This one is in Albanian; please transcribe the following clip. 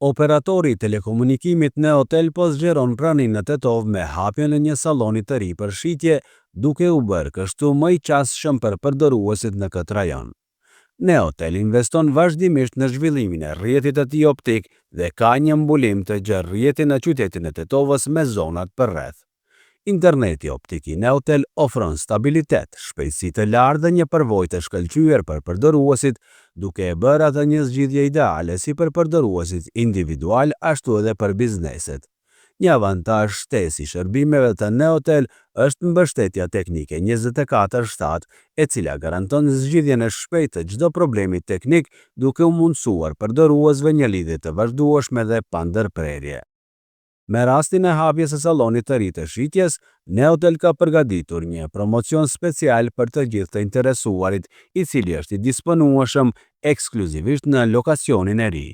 Operatori i telekomunikimit në hotel po zgjeron praninë në Tetov me hapjen e një salloni të ri për shitje, duke u bërë kështu më i qasshëm për përdoruesit në këtë rajon. Neotel investon vazhdimisht në zhvillimin e rrjetit të tij optik dhe ka një mbulim të gjerë rrjeti në qytetin e Tetovës me zonat përreth. Interneti optik i Neotel ofron stabilitet, shpejtësi të lartë dhe një përvojë të shkëlqyer për përdoruesit, duke e bërë atë një zgjidhje ideale si për përdoruesit individual ashtu edhe për bizneset. Një avantazh shtesë i shërbimeve të Neotel është mbështetja teknike 24/7, e cila garanton zgjidhjen e shpejtë të çdo problemi teknik, duke u mundësuar përdoruesve një lidhje të vazhdueshme dhe pa ndërprerje. Me rastin e hapjes së sallonit të ri të shitjes, Neotel ka përgatitur një promocion special për të gjithë të interesuarit, i cili është i disponueshëm ekskluzivisht në lokacionin e ri.